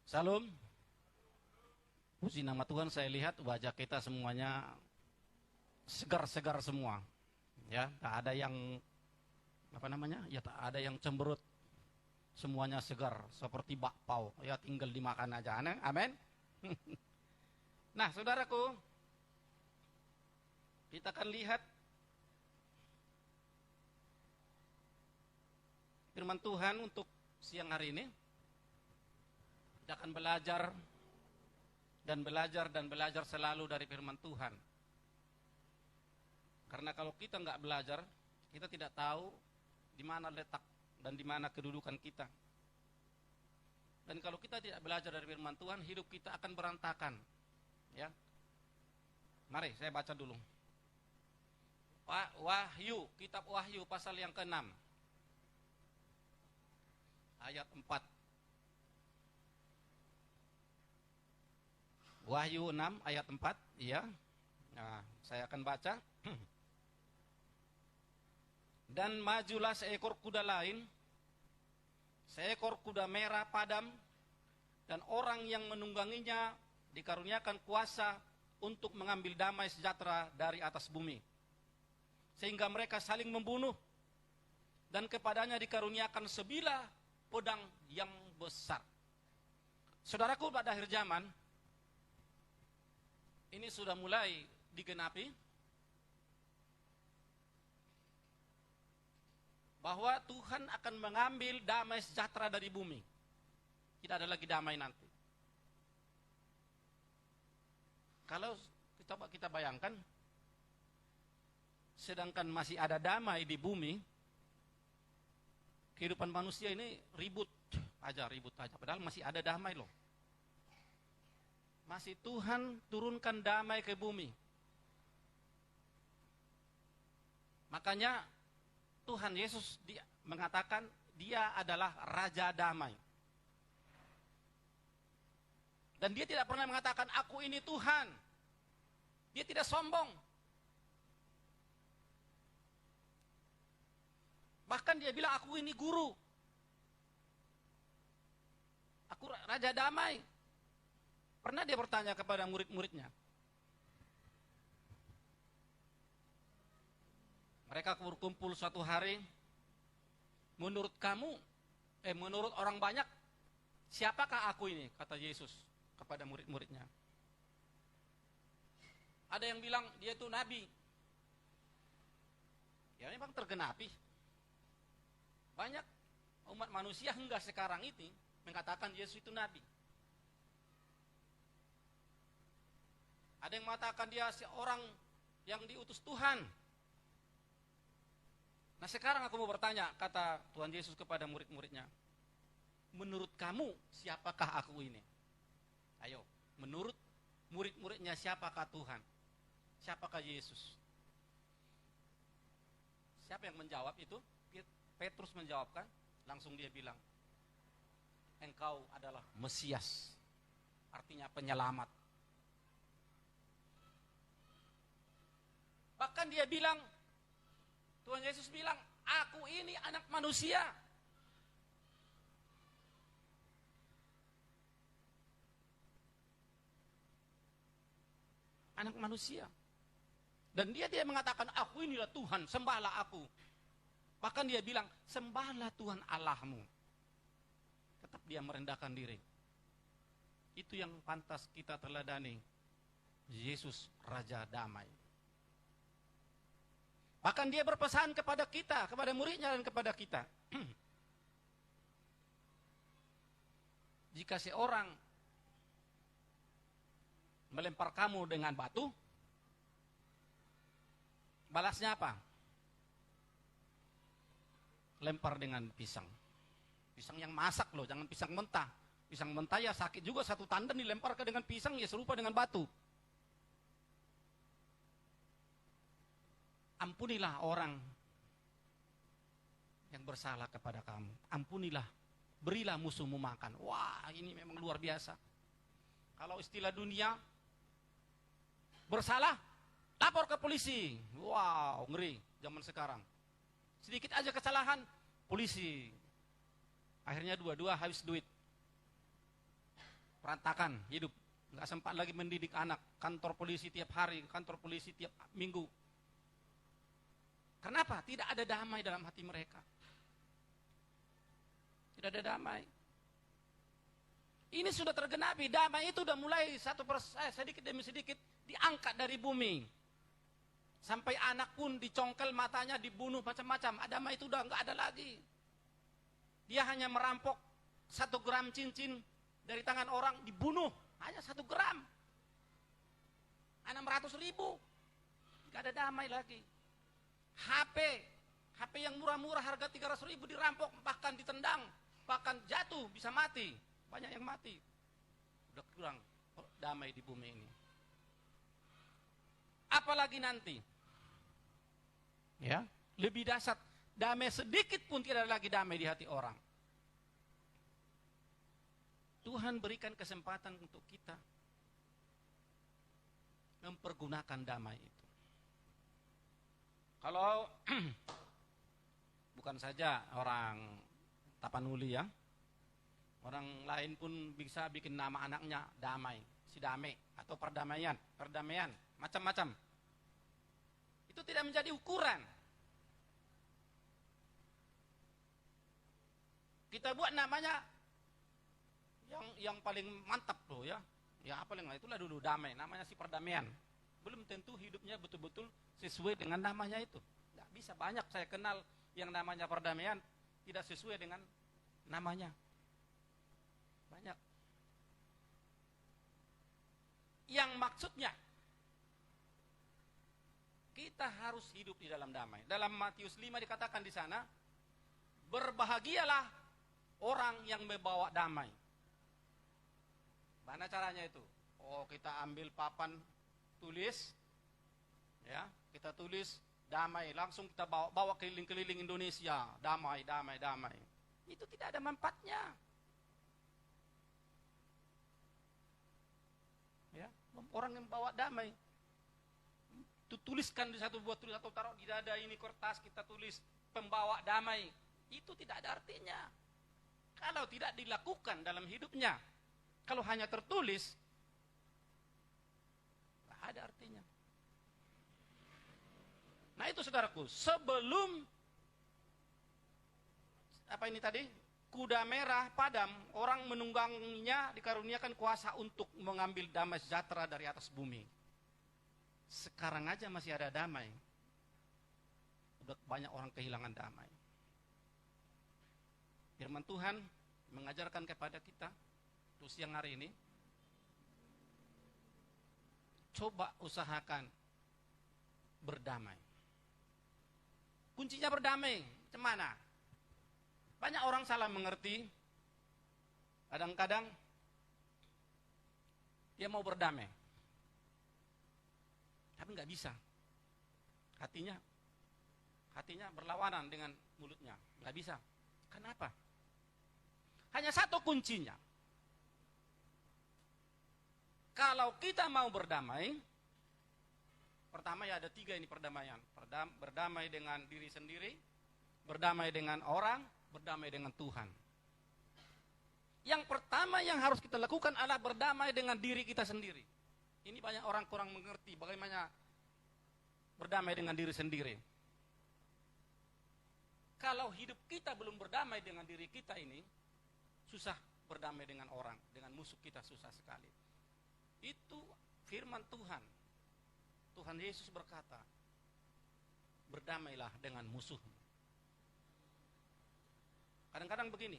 Salam. Puji nama Tuhan, saya lihat wajah kita semuanya segar-segar semua. Ya, tak ada yang Ya, tak ada yang cemberut. Semuanya segar seperti bakpao. Ya, tinggal dimakan aja. Amin. Nah, saudaraku, kita akan lihat firman Tuhan untuk siang hari ini. Kita akan belajar dan belajar selalu dari firman Tuhan. Karena kalau kita nggak belajar, kita tidak tahu di mana letak dan di mana kedudukan kita. Dan kalau kita tidak belajar dari firman Tuhan, hidup kita akan berantakan. Ya. Mari saya baca dulu. Wahyu, kitab Wahyu pasal yang ke-6. Ayat 4. Wahyu 6 ayat 4, ya. Nah, saya akan baca. Dan majulah seekor kuda lain, seekor kuda merah padam, dan orang yang menungganginya dikaruniakan kuasa untuk mengambil damai sejahtera dari atas bumi. Sehingga mereka saling membunuh, dan kepadanya dikaruniakan sebilah pedang yang besar. Saudaraku, pada akhir zaman, ini sudah mulai digenapi, bahwa Tuhan akan mengambil damai sejahtera dari bumi. Tidak ada lagi damai nanti. Kalau kita bayangkan, sedangkan masih ada damai di bumi, kehidupan manusia ini ribut aja. Padahal masih ada damai loh. Masih Tuhan turunkan damai ke bumi. Makanya Tuhan Yesus mengatakan dia adalah Raja Damai. Dan dia tidak pernah mengatakan aku ini Tuhan. Dia tidak sombong. Bahkan dia bilang aku ini guru. Aku Raja Damai. Pernah dia bertanya kepada murid-muridnya. Mereka berkumpul suatu hari. Menurut orang banyak, siapakah aku ini? Kata Yesus kepada murid-muridnya. Ada yang bilang dia itu nabi. Ya memang tergenapi. Banyak umat manusia hingga sekarang ini mengatakan Yesus itu nabi. Ada yang mengatakan dia seorang yang diutus Tuhan. Nah sekarang aku mau bertanya, kata Tuhan Yesus kepada murid-muridnya. Menurut kamu siapakah aku ini? Ayo, menurut murid-muridnya siapakah Tuhan? Siapakah Yesus? Siapa yang menjawab itu? Petrus menjawabkan, langsung dia bilang, engkau adalah Mesias, artinya penyelamat. Bahkan dia bilang, Tuhan Yesus bilang, aku ini anak manusia. Anak manusia. Dan dia tidak mengatakan, aku inilah Tuhan, sembahlah aku. Bahkan dia bilang, sembahlah Tuhan Allahmu. Tetap dia merendahkan diri. Itu yang pantas kita teladani. Yesus Raja Damai. Bahkan dia berpesan kepada kita, kepada muridnya dan kepada kita. Jika seorang melempar kamu dengan batu, balasnya apa? Lempar dengan pisang. Pisang yang masak loh, jangan pisang mentah. Pisang mentah ya sakit juga, satu tandan dilemparkan dengan pisang ya serupa dengan batu. Ampunilah orang yang bersalah kepada kamu. Ampunilah, berilah musuhmu makan. Wah, ini memang luar biasa. Kalau istilah dunia, bersalah, lapor ke polisi. Wow, ngeri zaman sekarang. Sedikit aja kesalahan, polisi. Akhirnya dua-dua habis duit. berantakan hidup, nggak sempat lagi mendidik anak, kantor polisi tiap hari, kantor polisi tiap minggu. Kenapa? Tidak ada damai dalam hati mereka. Tidak ada damai. Ini sudah tergenapi, damai itu sudah mulai sedikit demi sedikit diangkat dari bumi. Sampai anak pun dicongkel matanya, dibunuh macam-macam. Damai itu udah nggak ada lagi. Dia hanya merampok 1 gram cincin dari tangan orang, dibunuh hanya 1 gram. 600.000. Nggak ada damai lagi. HP yang murah-murah harga 300.000 dirampok, bahkan ditendang, bahkan jatuh, bisa mati. Banyak yang mati. Udah kurang damai di bumi ini. Apalagi nanti, ya, lebih dahsyat, damai sedikit pun tidak ada lagi damai di hati orang. Tuhan berikan kesempatan untuk kita mempergunakan damai itu. Kalau bukan saja orang Tapanuli ya, orang lain pun bisa bikin nama anaknya Damai, si Damai, atau perdamaian, macam-macam. Itu tidak menjadi ukuran. Kita buat namanya yang paling mantap loh ya. Ya apa yang itulah dulu Damai, namanya si perdamaian. Belum tentu hidupnya betul-betul sesuai dengan namanya itu. Nggak bisa, banyak saya kenal yang namanya perdamaian tidak sesuai dengan namanya. Banyak. Yang maksudnya kita harus hidup di dalam damai. Dalam Matius 5 dikatakan di sana, berbahagialah orang yang membawa damai. Mana caranya itu? Oh, kita ambil papan tulis, ya, kita tulis damai, langsung kita bawa keliling-keliling Indonesia, damai. Itu tidak ada manfaatnya. Ya, orang yang bawa damai, itu tuliskan di satu buah tulis atau taruh di dada ini kertas, kita tulis pembawa damai. Itu tidak ada artinya kalau tidak dilakukan dalam hidupnya. Kalau hanya tertulis, tidak ada artinya. Nah itu saudaraku, sebelum apa ini tadi, kuda merah padam, orang menungganginya dikaruniakan kuasa untuk mengambil damai sejahtera dari atas bumi. Sekarang aja masih ada damai. Udah banyak orang kehilangan damai. Firman Tuhan mengajarkan kepada kita untuk siang hari ini, coba usahakan berdamai. Kuncinya berdamai, macam mana? Banyak orang salah mengerti. Kadang-kadang dia mau berdamai, tapi nggak bisa. Hatinya berlawanan dengan mulutnya, nggak bisa. Kenapa? Hanya satu kuncinya. Kalau kita mau berdamai, pertama ya ada 3 ini perdamaian. Berdamai dengan diri sendiri, berdamai dengan orang, berdamai dengan Tuhan. Yang pertama yang harus kita lakukan adalah berdamai dengan diri kita sendiri. Ini banyak orang kurang mengerti bagaimana berdamai dengan diri sendiri. Kalau hidup kita belum berdamai dengan diri kita ini, susah berdamai dengan orang, dengan musuh kita susah sekali. Itu firman Tuhan. Tuhan Yesus berkata, berdamailah dengan musuhmu. Kadang-kadang begini,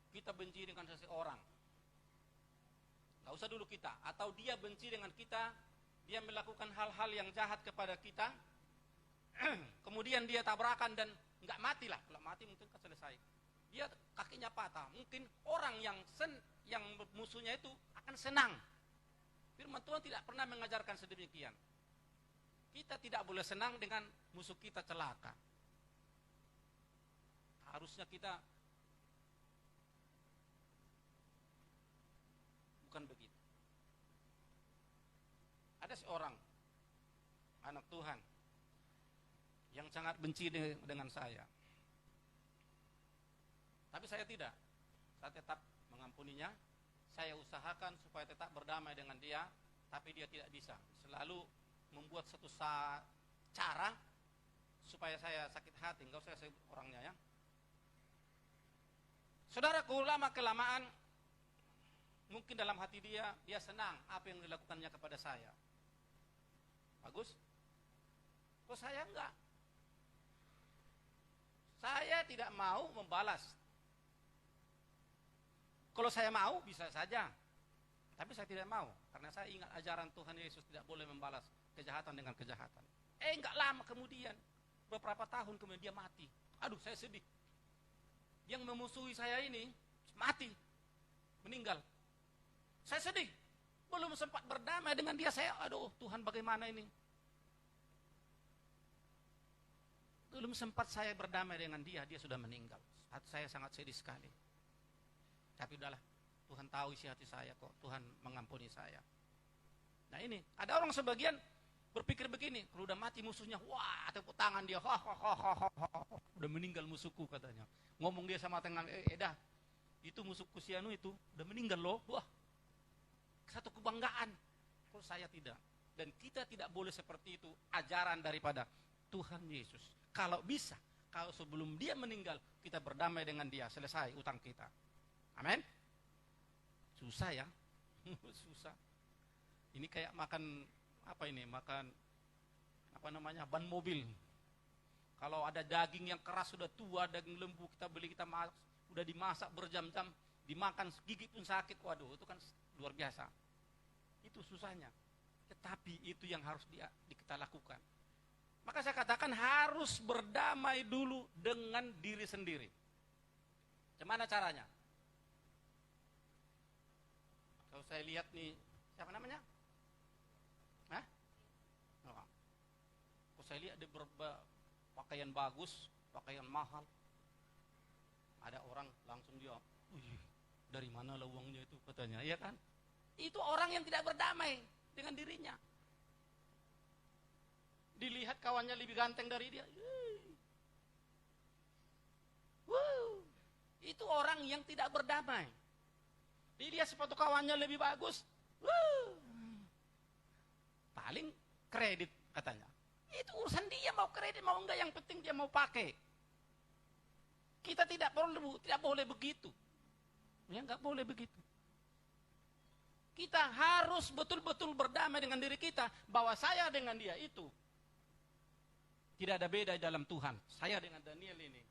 kita benci dengan seseorang, gak usah dulu kita, atau dia benci dengan kita, dia melakukan hal-hal yang jahat kepada kita, kemudian dia tabrakan dan gak matilah. Kalau mati mungkin kan selesai. Dia kakinya patah, mungkin orang yang musuhnya itu akan senang. Firman Tuhan tidak pernah mengajarkan sedemikian. Kita tidak boleh senang dengan musuh kita celaka. Harusnya kita bukan begitu. Ada seorang anak Tuhan yang sangat benci dengan saya. Tapi saya tidak. Saya tetap mengampuninya. Saya usahakan supaya tetap berdamai dengan dia, tapi dia tidak bisa. Selalu membuat satu cara supaya saya sakit hati. Enggak usah saya orangnya ya. Saudaraku, lama kelamaan mungkin dalam hati dia senang apa yang dilakukannya kepada saya. Bagus. Kok saya enggak? Saya tidak mau membalas. Kalau saya mau bisa saja, tapi saya tidak mau karena saya ingat ajaran Tuhan Yesus tidak boleh membalas kejahatan dengan kejahatan. Enggak lama kemudian, beberapa tahun kemudian dia mati. Aduh, saya sedih. Yang memusuhi saya ini mati, meninggal. Saya sedih. Belum sempat berdamai dengan dia, saya aduh Tuhan bagaimana ini? Belum sempat saya berdamai dengan dia sudah meninggal. Hati saya sangat sedih sekali. Tapi udahlah, Tuhan tahu isi hati saya kok. Tuhan mengampuni saya. Nah ini, ada orang sebagian berpikir begini, kalau udah mati musuhnya, wah tepuk tangan dia, udah meninggal musuhku katanya. Ngomong dia sama tangan, dah, itu musuhku si anu itu, udah meninggal loh, wah. Satu kebanggaan. Kalau saya tidak. Dan kita tidak boleh seperti itu, ajaran daripada Tuhan Yesus. Kalau bisa, kalau sebelum dia meninggal, kita berdamai dengan dia, selesai utang kita. Amin. Susah ya. Susah. Ini kayak makan ban mobil. Kalau ada daging yang keras sudah tua, daging lembu kita beli, kita udah dimasak berjam-jam, dimakan gigi pun sakit. Waduh, itu kan luar biasa. Itu susahnya. Tetapi itu yang harus kita lakukan. Maka saya katakan harus berdamai dulu dengan diri sendiri. Gimana caranya? Kalau saya lihat nih, siapa namanya? Hah? Oh. Kalau saya lihat dia pakaian bagus, pakaian mahal. Ada orang langsung dia, dari mana lah uangnya itu katanya, ya kan? Itu orang yang tidak berdamai dengan dirinya. Dilihat kawannya lebih ganteng dari dia. Itu orang yang tidak berdamai. Dilihat sepatu kawannya lebih bagus. Paling kredit katanya. Itu urusan dia mau kredit mau enggak, yang penting dia mau pakai. Kita tidak boleh begitu. Ya enggak boleh begitu. Kita harus betul-betul berdamai dengan diri kita bahwa saya dengan dia itu tidak ada beda dalam Tuhan. Saya dengan Daniel ini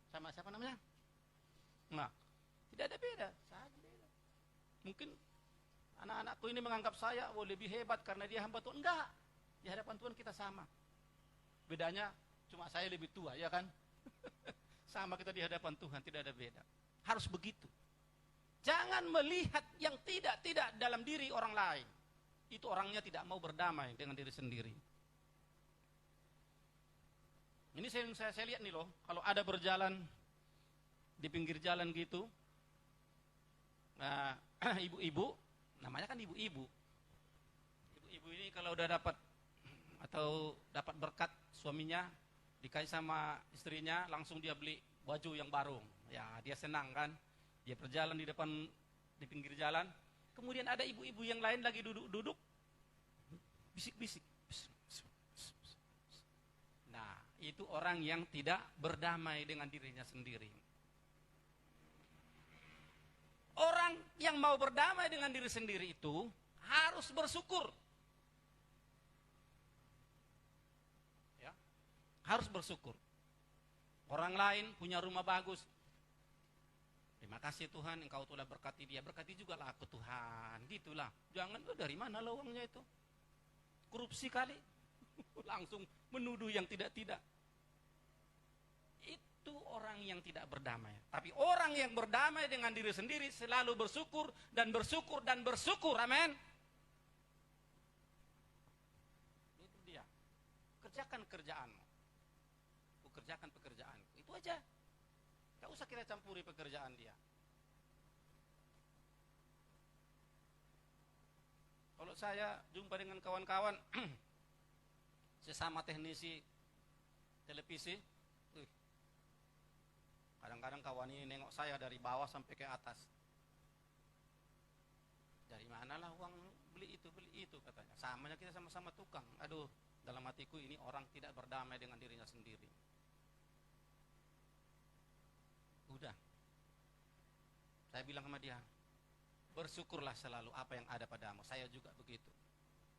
sama siapa namanya? Nah, tidak ada beda. Mungkin anak-anakku ini menganggap saya lebih hebat karena dia hamba Tuhan. Enggak. Di hadapan Tuhan kita sama. Bedanya cuma saya lebih tua, ya kan? Sama kita di hadapan Tuhan, tidak ada beda. Harus begitu. Jangan melihat yang tidak dalam diri orang lain. Itu orangnya tidak mau berdamai dengan diri sendiri. Ini saya lihat nih loh, kalau ada berjalan di pinggir jalan gitu, nah, ibu-ibu, namanya kan ibu-ibu. Ibu-ibu ini kalau udah dapat berkat suaminya, dikasih sama istrinya, langsung dia beli baju yang baru. Ya, dia senang kan? Dia berjalan di pinggir jalan. Kemudian ada ibu-ibu yang lain lagi duduk-duduk, bisik-bisik. Nah, itu orang yang tidak berdamai dengan dirinya sendiri. Orang yang mau berdamai dengan diri sendiri itu harus bersyukur. Ya, harus bersyukur. Orang lain punya rumah bagus. Terima kasih Tuhan, Engkau telah berkati dia. Berkati juga lah aku Tuhan. Gitulah. Jangan dari mana lah uangnya itu? Korupsi kali. Langsung menuduh yang tidak-tidak. Itu orang yang tidak berdamai. Tapi orang yang berdamai dengan diri sendiri selalu bersyukur dan bersyukur dan bersyukur. Amin. Itu dia. Kerjakan kerjaanmu. Kerjakan pekerjaanku. Itu aja. Gak usah kita campuri pekerjaan dia. Kalau saya jumpa dengan kawan-kawan sesama teknisi televisi, kadang-kadang kawan ini nengok saya dari bawah sampai ke atas. dari manalah uang beli itu katanya. Samanya kita sama-sama tukang. Aduh, dalam hatiku ini orang tidak berdamai dengan dirinya sendiri. Udah, saya bilang sama dia, bersyukurlah selalu apa yang ada padamu. Saya juga begitu.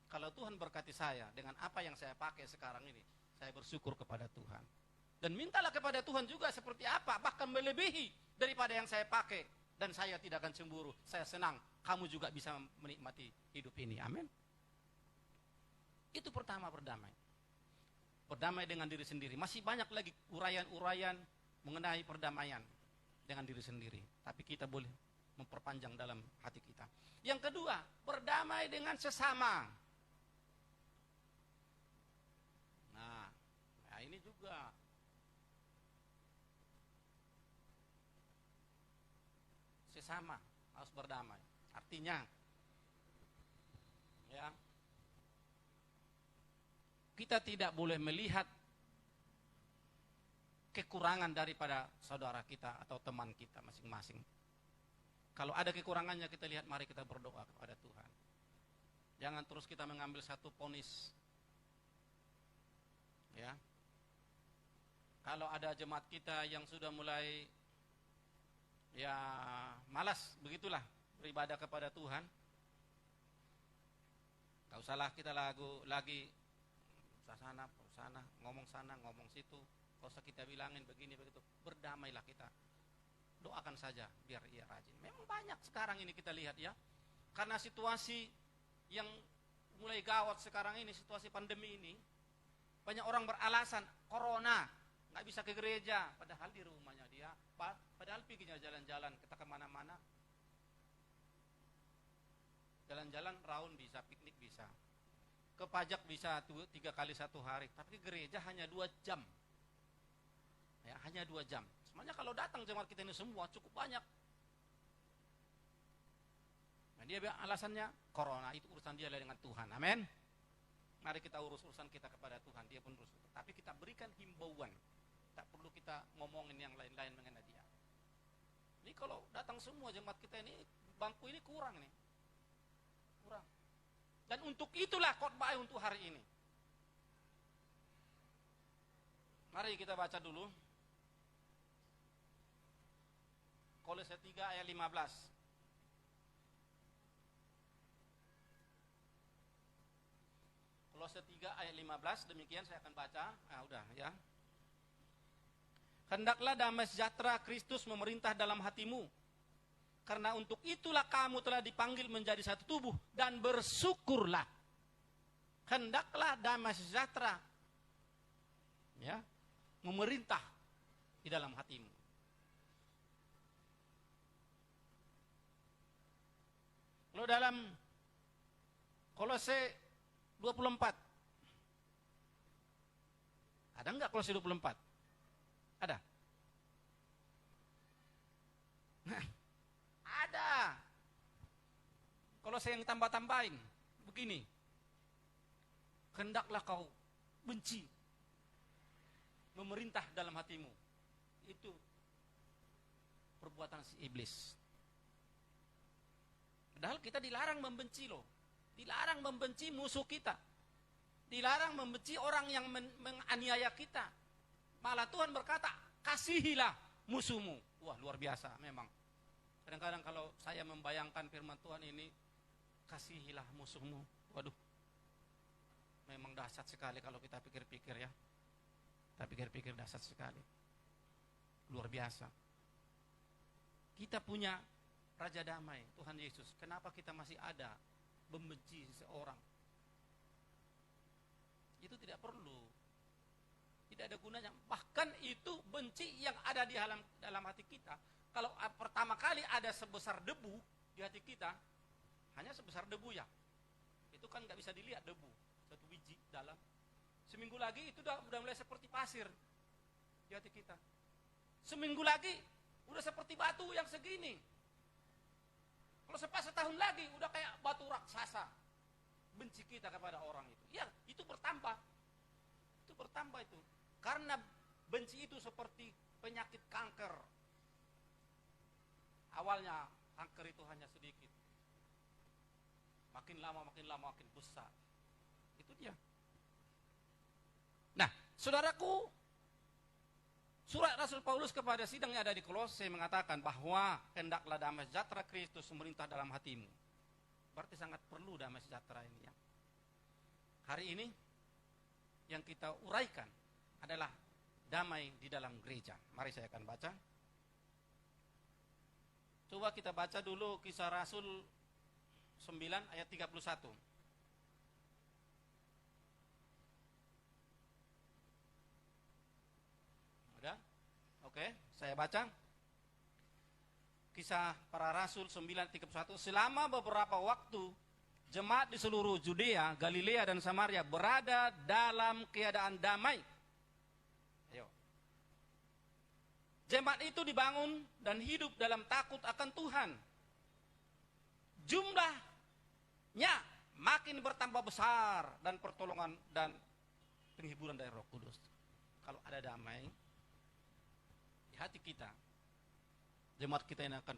Kalau Tuhan berkati saya dengan apa yang saya pakai sekarang ini, saya bersyukur kepada Tuhan. Dan mintalah kepada Tuhan juga seperti apa, bahkan melebihi daripada yang saya pakai. Dan saya tidak akan cemburu, saya senang. Kamu juga bisa menikmati hidup ini, amin. Itu pertama, berdamai. Berdamai dengan diri sendiri. Masih banyak lagi uraian-uraian mengenai perdamaian dengan diri sendiri. Tapi kita boleh memperpanjang dalam hati kita. Yang kedua, berdamai dengan sesama. Nah ini juga. Sesama harus berdamai. Artinya, ya, kita tidak boleh melihat kekurangan daripada saudara kita atau teman kita masing-masing. Kalau ada kekurangannya kita lihat, mari kita berdoa kepada Tuhan. Jangan terus kita mengambil satu vonis. Ya. Kalau ada jemaat kita yang sudah mulai ya malas, begitulah beribadah kepada Tuhan, gak usahlah kita lagi sana, ngomong sana, ngomong situ. Gak usah kita bilangin begini begitu. Berdamailah kita. Doakan saja biar ia rajin. Memang banyak sekarang ini kita lihat ya. Karena situasi yang mulai gawat sekarang ini, situasi pandemi ini, banyak orang beralasan corona, gak bisa ke gereja, padahal di rumahnya dia, padahal perginya jalan-jalan, kita kemana-mana. Jalan-jalan raun bisa, piknik bisa. Ke pajak bisa 3 kali 1 hari, tapi ke gereja hanya 2 jam. Ya, hanya 2 jam. Sebenarnya kalau datang jemaat kita ini semua cukup banyak. Nah, dia bilang alasannya corona, itu urusan dia dengan Tuhan. Amin. Mari kita urus urusan kita kepada Tuhan, dia pun urus. Tapi kita berikan himbauan. Tak perlu kita ngomongin yang lain-lain mengenai dia. Ini kalau datang semua jemaat kita ini, bangku ini kurang nih. Kurang. Dan untuk itulah khotbah untuk hari ini. Mari kita baca dulu. Kolose 3 ayat 15. Kolose 3 ayat 15, demikian saya akan baca. Udah ya. Hendaklah damai sejahtera Kristus memerintah dalam hatimu. Karena untuk itulah kamu telah dipanggil menjadi satu tubuh dan bersyukurlah. Hendaklah damai sejahtera ya, memerintah di dalam hatimu. Lalu dalam Kolose 24. Ada enggak Kolose 24? Ada? Nah, ada. Kolose yang tambah-tambahin. Begini. Hendaklah kau benci memerintah dalam hatimu. Itu perbuatan si iblis. Padahal kita dilarang membenci loh. Dilarang membenci musuh kita. Dilarang membenci orang yang menganiaya kita. Malah Tuhan berkata, kasihilah musuhmu. Wah, luar biasa memang. Kadang-kadang kalau saya membayangkan firman Tuhan ini, kasihilah musuhmu. Waduh, memang dahsyat sekali kalau kita pikir-pikir ya. Kita pikir-pikir dahsyat sekali. Luar biasa. Kita punya Raja Damai, Tuhan Yesus. Kenapa kita masih ada membenci seseorang? Itu tidak perlu. Tidak ada gunanya. Bahkan itu benci yang ada di dalam hati kita. Kalau pertama kali ada sebesar debu di hati kita, hanya sebesar debu ya. Itu kan nggak bisa dilihat debu. Satu biji dalam. Seminggu lagi itu udah mulai seperti pasir di hati kita. Seminggu lagi udah seperti batu yang segini. Kalau setahun lagi udah kayak batu raksasa. Benci kita kepada orang itu. Ya, itu bertambah. Itu bertambah itu. Karena benci itu seperti penyakit kanker. Awalnya kanker itu hanya sedikit. makin lama makin besar. Itu dia. Nah, saudaraku, surat Rasul Paulus kepada sidang yang ada di Kolose mengatakan bahwa hendaklah damai sejahtera Kristus memerintah dalam hatimu. Berarti sangat perlu damai sejahtera ini ya. Hari ini yang kita uraikan adalah damai di dalam gereja. Mari saya akan baca. Coba kita baca dulu Kisah Rasul 9 ayat 31. Udah? Oke, saya baca. Kisah para Rasul 9:31. Selama beberapa waktu jemaat di seluruh Judea, Galilea dan Samaria berada dalam keadaan damai. Ayo. Jemaat itu dibangun dan hidup dalam takut akan Tuhan. Jumlahnya makin bertambah besar dan pertolongan dan penghiburan dari Roh Kudus. Kalau ada damai di hati kita, jemaat kita ini akan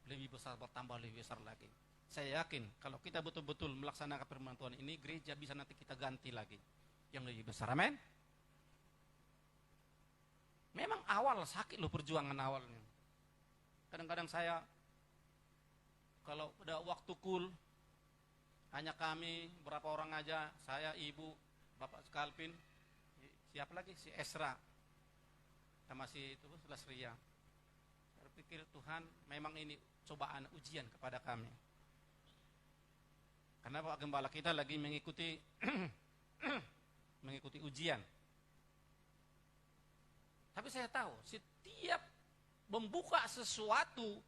lebih besar, bertambah lebih besar lagi. Saya yakin kalau kita betul-betul melaksanakan firman Tuhan ini, gereja bisa nanti kita ganti lagi yang lebih besar. Amin. Memang awal sakit loh perjuangan awalnya. Kadang-kadang saya kalau pada waktu hanya kami berapa orang aja, saya, ibu, bapak Skalpin, siapa lagi si Esra, sama si itu Lasria. Saya pikir Tuhan memang ini cobaan ujian kepada kami. Karena Pak Gembala kita lagi mengikuti mengikuti ujian. Tapi saya tahu setiap membuka sesuatu,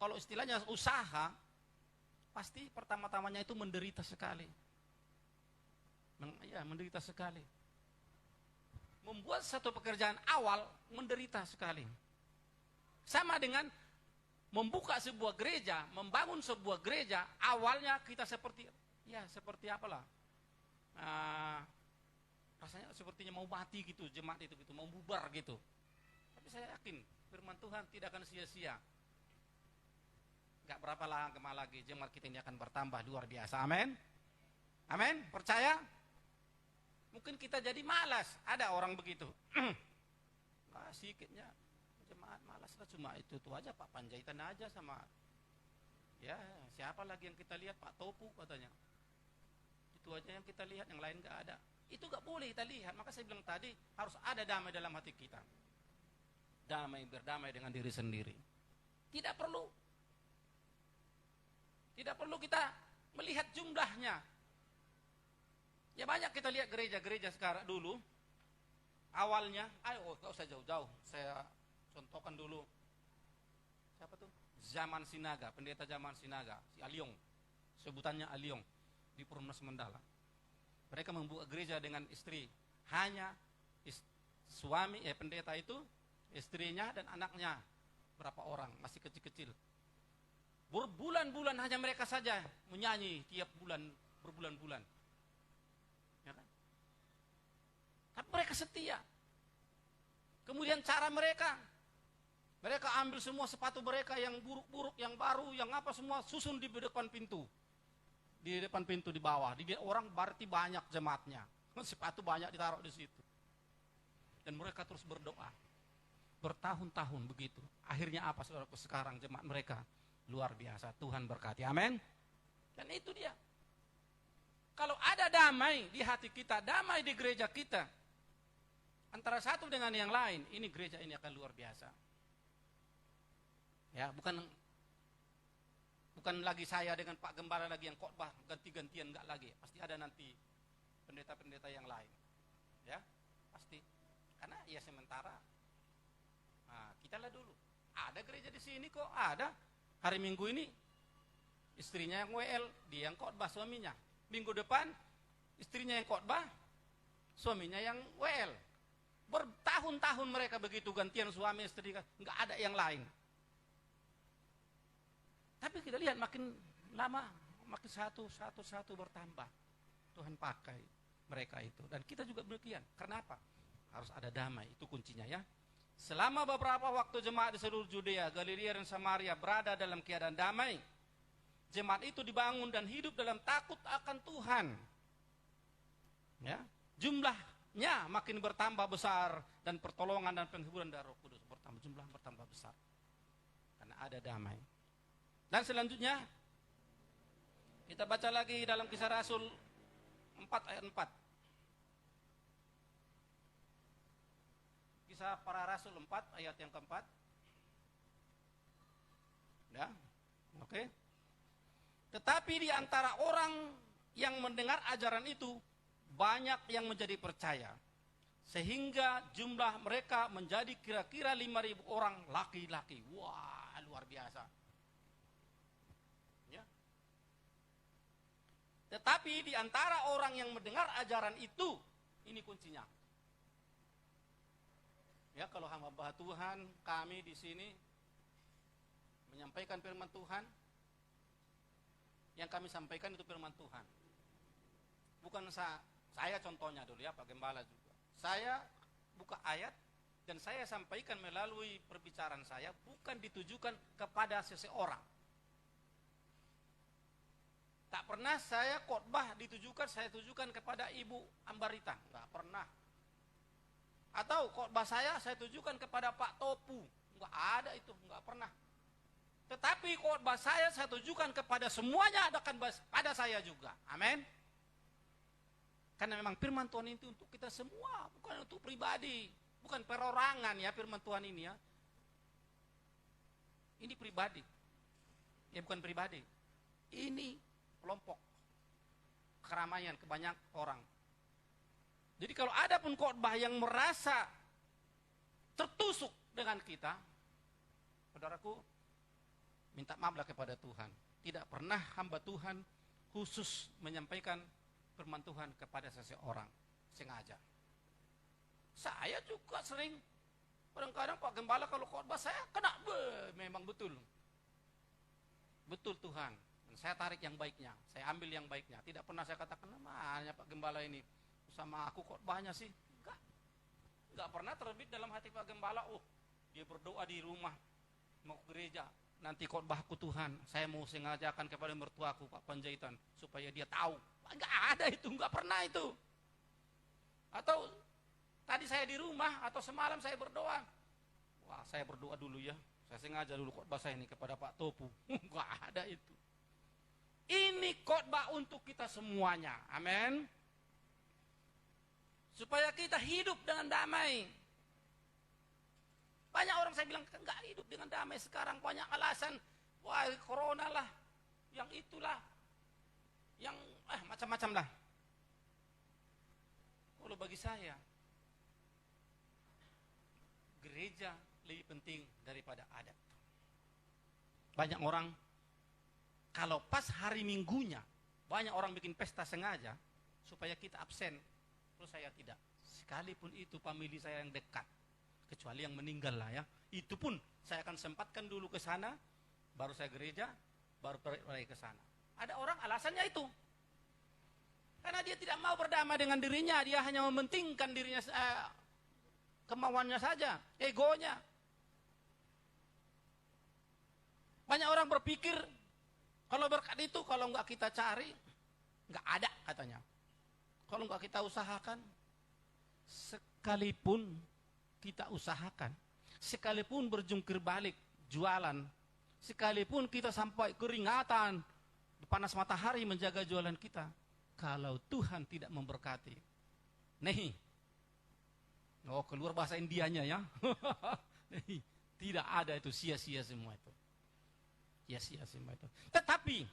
kalau istilahnya usaha, pasti pertama-tamanya itu menderita sekali. Ya, menderita sekali. Membuat satu pekerjaan awal menderita sekali. Sama dengan membuka sebuah gereja, membangun sebuah gereja, awalnya kita seperti apalah. Rasanya sepertinya mau mati gitu, jemaat itu gitu, mau bubar gitu. Tapi saya yakin firman Tuhan tidak akan sia-sia. Gak berapa lama lagi jemaat kita ini akan bertambah luar biasa. Amin. Amin. Percaya? Mungkin kita jadi malas. Ada orang begitu. Sikitnya jemaat malas lah, cuma itu aja Pak Panjaitan aja sama ya siapa lagi yang kita lihat, Pak Topu katanya. Itu aja yang kita lihat, yang lain gak ada. Itu gak boleh kita lihat. Maka saya bilang tadi harus ada damai dalam hati kita. Damai, berdamai dengan diri sendiri. Tidak perlu kita melihat jumlahnya. Ya banyak kita lihat gereja-gereja sekarang dulu. Awalnya, gak usah jauh-jauh. Saya contohkan dulu. Siapa tuh? Zaman Sinaga, pendeta zaman Sinaga, si Aliong. Sebutannya Aliong di Purwonas Mandala. Mereka membuka gereja dengan istri. Hanya suami, pendeta itu, istrinya dan anaknya. Berapa orang, masih kecil-kecil. Berbulan-bulan hanya mereka saja menyanyi tiap bulan, berbulan-bulan. Ya kan? Tapi mereka setia. Kemudian cara mereka ambil semua sepatu mereka yang buruk-buruk, yang baru, yang apa semua, susun di depan pintu. Di depan pintu di bawah. Di orang berarti banyak jemaatnya. Sepatu banyak ditaruh di situ. Dan mereka terus berdoa. Bertahun-tahun begitu. Akhirnya apa saudaraku sekarang jemaat mereka? Luar biasa. Tuhan berkati. Amin. Dan itu dia. Kalau ada damai di hati kita, damai di gereja kita, antara satu dengan yang lain, ini gereja ini akan luar biasa. Ya, bukan lagi saya dengan Pak Gembala lagi yang khotbah ganti-gantian, enggak lagi. Pasti ada nanti pendeta-pendeta yang lain. Ya, pasti. Karena ya sementara kita lah dulu. Ada gereja di sini kok, ada. Hari Minggu ini istrinya yang WL, dia yang khotbah suaminya. Minggu depan istrinya yang khotbah, suaminya yang WL. Bertahun-tahun mereka begitu gantian suami istri, enggak ada yang lain. Tapi kita lihat makin lama, makin satu bertambah. Tuhan pakai mereka itu. Dan kita juga demikian. Karena apa? Harus ada damai, itu kuncinya ya. Selama beberapa waktu jemaat di seluruh Judea, Galilea dan Samaria berada dalam keadaan damai. jemaat itu dibangun dan hidup dalam takut akan Tuhan. Ya, jumlahnya makin bertambah besar dan pertolongan dan penghiburan dari Roh Kudus bertambah besar. Karena ada damai. Dan selanjutnya kita baca lagi dalam Kisah Rasul 4 ayat 4. Kisah para Rasul 4 ayat yang keempat. Ya, oke. Tetapi di antara orang yang mendengar ajaran itu, banyak yang menjadi percaya. Sehingga jumlah mereka menjadi kira-kira 5.000 orang laki-laki. Wah, luar biasa. Ya. Tetapi di antara orang yang mendengar ajaran itu, ini kuncinya. Ya, kalau hamba Tuhan, kami di sini menyampaikan firman Tuhan, yang kami sampaikan itu firman Tuhan. Bukan saya contohnya dulu ya, Pak Gembala juga. Saya buka ayat dan saya sampaikan melalui perbicaraan saya, bukan ditujukan kepada seseorang. Tak pernah saya khotbah saya tujukan kepada Ibu Ambarita, enggak pernah. Atau khotbah saya tujukan kepada Pak Topu, enggak ada itu, enggak pernah. Tetapi khotbah saya tujukan kepada semuanya, akan pada saya juga. Amin. Karena memang firman Tuhan itu untuk kita semua, bukan untuk pribadi, bukan perorangan ya firman Tuhan ini ya. Ini pribadi. Ya bukan pribadi. Ini kelompok keramaian kebanyak orang. Jadi kalau ada pun khotbah yang merasa tertusuk dengan kita, saudaraku, minta maaflah kepada Tuhan. Tidak pernah hamba Tuhan khusus menyampaikan firman Tuhan kepada seseorang sengaja. Saya juga sering, kadang-kadang Pak Gembala kalau khotbah saya kena, memang betul. Betul Tuhan. Dan saya tarik yang baiknya, saya ambil yang baiknya. Tidak pernah saya katakan, namanya Pak Gembala ini sama aku khotbahnya sih. Enggak pernah terbit dalam hati Pak Gembala, dia berdoa di rumah, mau ke gereja. Nanti khotbahku Tuhan, saya mau sengajakan kepada mertuaku Pak Panjaitan supaya dia tahu. Enggak ada itu, enggak pernah itu. Atau tadi saya di rumah atau semalam saya berdoa. Wah, saya berdoa dulu ya. Saya sengaja dulu khotbah saya ini kepada Pak Topu. Enggak ada itu. Ini khotbah untuk kita semuanya. Amin. Supaya kita hidup dengan damai. Banyak orang saya bilang enggak hidup dengan damai sekarang, banyak alasan. Wah, corona lah, yang itulah, yang macam-macam lah. Kalau bagi saya, gereja lebih penting daripada adat. Banyak orang, kalau pas hari Minggunya, banyak orang bikin pesta sengaja supaya kita absen. Terus saya tidak. Sekalipun itu famili saya yang dekat. Kecuali yang meninggal lah ya. Itu pun saya akan sempatkan dulu ke sana, baru saya gereja, baru pergi ke sana. Ada orang alasannya itu. Karena dia tidak mau berdamai dengan dirinya, dia hanya mementingkan dirinya, kemauannya saja, egonya. Banyak orang berpikir, kalau berkat itu, kalau enggak kita cari, enggak ada katanya. Kalau enggak kita usahakan, sekalipun kita usahakan, sekalipun berjungkir balik, jualan, sekalipun kita sampai keringatan, panas matahari menjaga jualan kita, kalau Tuhan tidak memberkati, keluar bahasa Indianya ya, tidak ada itu, sia-sia semua itu, sia-sia semua itu. Tetapi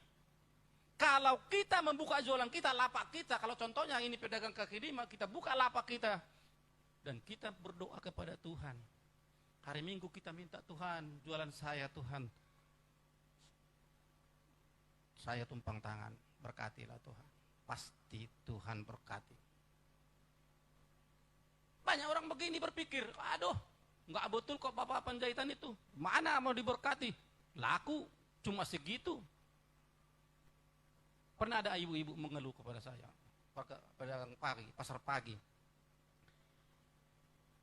kalau kita membuka jualan kita, lapak kita, kalau contohnya ini pedagang kaki lima, kita buka lapak kita, dan kita berdoa kepada Tuhan. Hari Minggu kita minta Tuhan, jualan saya Tuhan, saya tumpang tangan, berkatilah Tuhan. Pasti Tuhan berkati. Banyak orang begini berpikir, aduh, enggak betul kok Bapak Panjaitan itu. Mana mau diberkati? Laku cuma segitu. Pernah ada ibu-ibu mengeluh kepada saya, pedagang pagi, pasar pagi.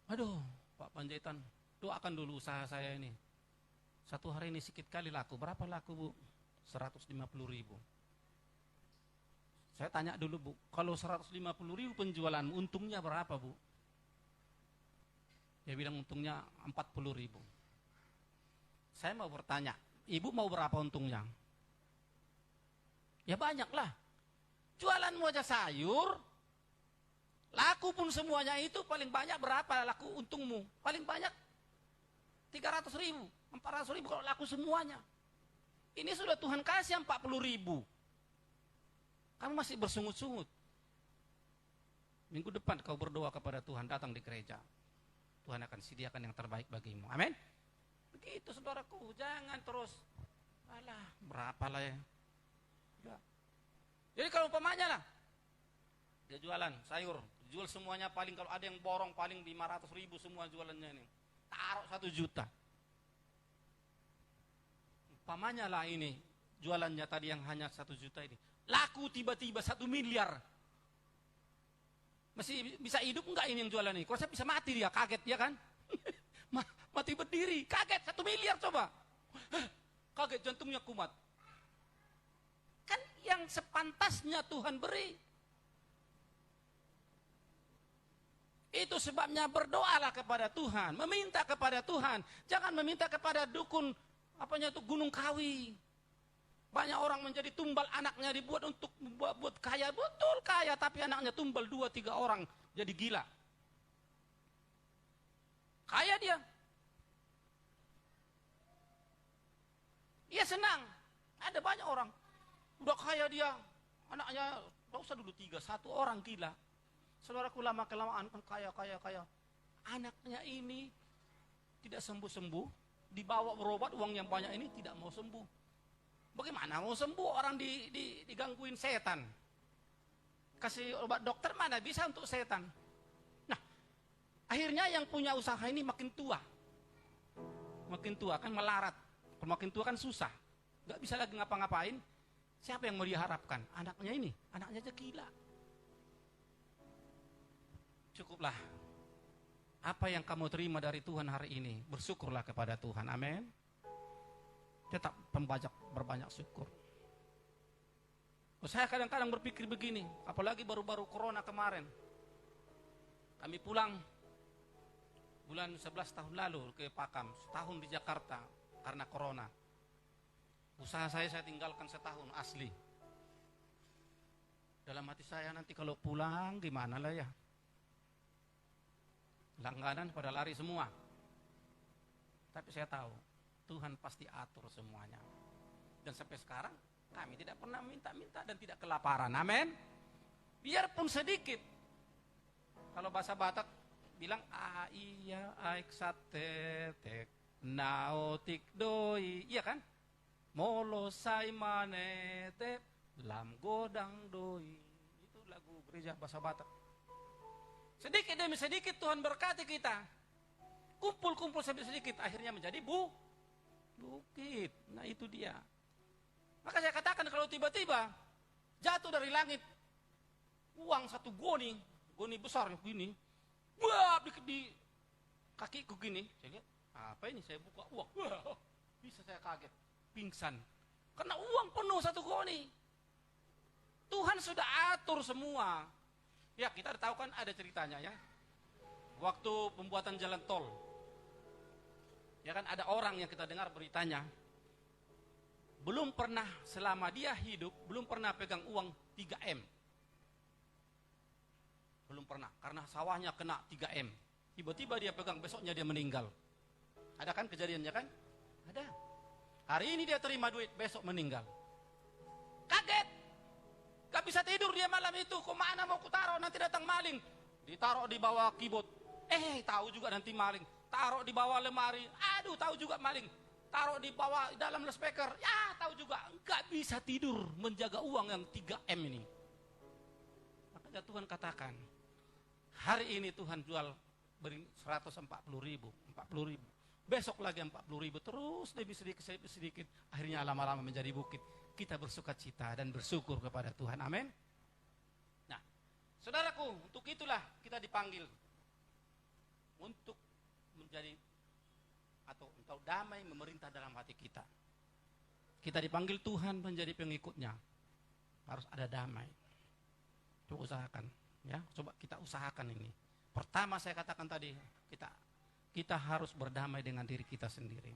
Aduh, Pak Panjaitan, doakan dulu usaha saya ini. Satu hari ini sedikit kali laku. Berapa laku, Bu? 150.000. Saya tanya dulu, Bu, kalau 150.000 penjualan, untungnya berapa, Bu? Dia bilang untungnya 40.000. Saya mau bertanya, Ibu mau berapa untungnya? Ya banyak lah. Jualanmu aja sayur, laku pun semuanya itu paling banyak berapa laku untungmu? Paling banyak 300.000, 400.000 kalau laku semuanya. Ini sudah Tuhan kasih 40.000. Kamu masih bersungut-sungut. Minggu depan kau berdoa kepada Tuhan, datang di gereja. Tuhan akan sediakan yang terbaik bagimu. Amin. Begitu saudaraku, jangan terus alah berapa lah ya. Jadi kalau umpamanya lah dia jualan sayur, jual semuanya paling kalau ada yang borong paling 500.000 semua jualannya ini. Taruh 1 juta. Umpamanya lah ini jualannya tadi yang hanya 1 juta ini. Laku tiba-tiba 1 miliar. Masih bisa hidup enggak ini yang jualan ini? Kalau saya bisa mati dia, kaget ya kan? Mati berdiri, kaget 1 miliar coba. Kaget jantungnya kumat. Kan yang sepantasnya Tuhan beri. Itu sebabnya berdoalah kepada Tuhan, meminta kepada Tuhan. Jangan meminta kepada dukun, Gunung Kawi. Banyak orang menjadi tumbal, anaknya dibuat untuk buat kaya, betul kaya, tapi anaknya tumbal 2-3 orang jadi gila. Kaya dia. Ia senang. Ada banyak orang udah kaya dia, anaknya gak usah dulu 3, 1 orang gila. Saudaraku lama-kelamaan kan kaya. Anaknya ini tidak sembuh-sembuh, dibawa berobat uang yang banyak ini tidak mau sembuh. Bagaimana mau sembuh orang digangguin setan? Kasih obat dokter mana bisa untuk setan? Nah, akhirnya yang punya usaha ini makin tua. Makin tua kan melarat. Kalau makin tua kan susah. Gak bisa lagi ngapa-ngapain. Siapa yang mau diharapkan? Anaknya ini. Anaknya aja gila. Cukuplah. Apa yang kamu terima dari Tuhan hari ini, bersyukurlah kepada Tuhan. Amin. Tetap berbanyak syukur. Saya kadang-kadang berpikir begini, apalagi baru-baru corona kemarin. Kami pulang bulan 11 tahun lalu ke Pakam, setahun di Jakarta karena corona. Usaha saya tinggalkan setahun asli. Dalam hati saya nanti kalau pulang gimana lah ya. Langganan pada lari semua. Tapi saya tahu Tuhan pasti atur semuanya. Dan sampai sekarang kami tidak pernah minta-minta dan tidak kelaparan. Amin. Biarpun sedikit. Kalau bahasa Batak bilang iya aik sate tek naotik doi. Iya kan? Molo sai manete lam godang doi. Itu lagu gereja bahasa Batak. Sedikit demi sedikit Tuhan berkati kita. Kumpul-kumpul sampai sedikit akhirnya menjadi bukit. Nah itu dia. Maka saya katakan kalau tiba-tiba jatuh dari langit uang 1 goni besar begini, wah di kakiku gini, saya lihat apa ini, saya buka uang, wah bisa saya kaget, pingsan, karena uang penuh 1 goni. Tuhan sudah atur semua. Ya kita tahu kan ada ceritanya ya, waktu pembuatan jalan tol, ya kan ada orang yang kita dengar beritanya, belum pernah selama dia hidup, belum pernah pegang uang 3M. Belum pernah, karena sawahnya kena 3M. Tiba-tiba dia pegang, besoknya dia meninggal. Ada kan kejadiannya kan? Ada. Hari ini dia terima duit, besok meninggal. Kaget. Gak bisa tidur dia malam itu. Kemana mau kutaruh, nanti datang maling. Ditaruh di bawah keyboard. Tahu juga nanti maling. Taruh di bawah lemari. Aduh, tahu juga maling. Taruh di bawah dalam speaker, ya tahu juga, enggak bisa tidur menjaga uang yang 3M ini. Makanya Tuhan katakan, hari ini Tuhan jual beri 140.000, 40.000, besok lagi 40.000, terus demi sedikit, akhirnya lama-lama menjadi bukit. Kita bersuka cita dan bersyukur kepada Tuhan, amin. Nah, saudaraku, untuk itulah kita dipanggil untuk menjadi atau damai memerintah dalam hati kita. Kita dipanggil Tuhan menjadi pengikutnya. Harus ada damai. Coba usahakan, ya. Coba kita usahakan ini. Pertama saya katakan tadi, kita harus berdamai dengan diri kita sendiri.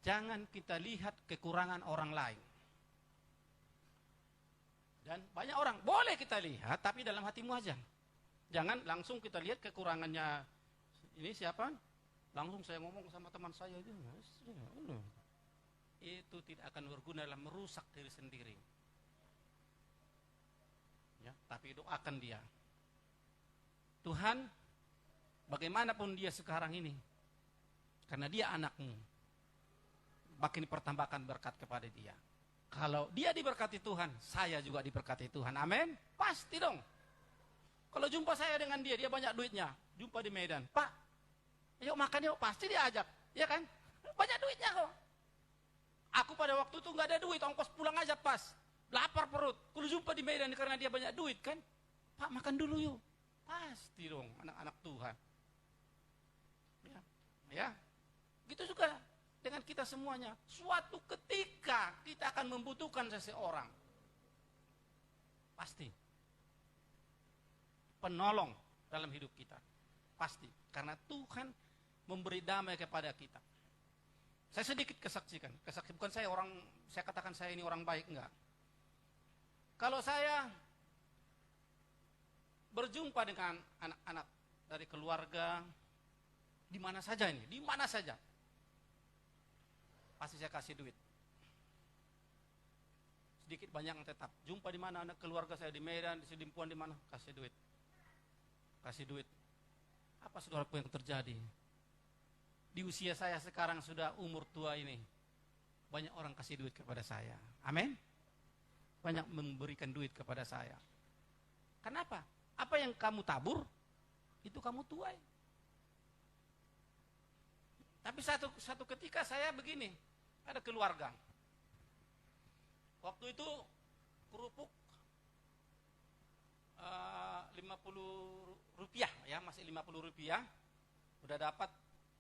Jangan kita lihat kekurangan orang lain. Dan banyak orang, boleh kita lihat, tapi dalam hatimu aja. Jangan langsung kita lihat kekurangannya, ini siapa? Langsung saya ngomong sama teman saya itu. Itu tidak akan berguna dalam merusak diri sendiri. Ya, tapi doakan dia. Tuhan, bagaimanapun dia sekarang ini, karena dia anakmu, makin dipertambahkan berkat kepada dia. Kalau dia diberkati Tuhan, saya juga diberkati Tuhan. Amin. Pasti dong. Kalau jumpa saya dengan dia banyak duitnya. Jumpa di Medan. Pak, yuk makan yuk. Pasti dia ajak. Ya kan? Banyak duitnya kok. Aku pada waktu itu nggak ada duit. Ongkos pulang aja pas. Lapar perut. Kalau jumpa di Medan karena dia banyak duit kan. Pak, makan dulu yuk. Pasti dong anak-anak Tuhan. Ya. Gitu juga dengan kita semuanya. Suatu ketika kita akan membutuhkan seseorang. Pasti. Penolong dalam hidup kita. Pasti. Karena Tuhan memberi damai kepada kita. Saya sedikit kesaksikan. Bukan saya katakan saya ini orang baik, enggak. Kalau saya berjumpa dengan anak-anak dari keluarga, di mana saja ini, di mana saja, pasti saya kasih duit. Sedikit banyak yang tetap. Jumpa di mana anak keluarga saya di Medan, di Sidimpuan, di mana, kasih duit. Kasih duit. Apa saudaraku yang terjadi? Di usia saya sekarang sudah umur tua ini, banyak orang kasih duit kepada saya. Amin. Banyak memberikan duit kepada saya. Kenapa? Apa yang kamu tabur, itu kamu tuai. Tapi satu ketika saya begini, ada keluarga. Waktu itu kerupuk 50 rupiah, ya masih 50 rupiah, udah dapat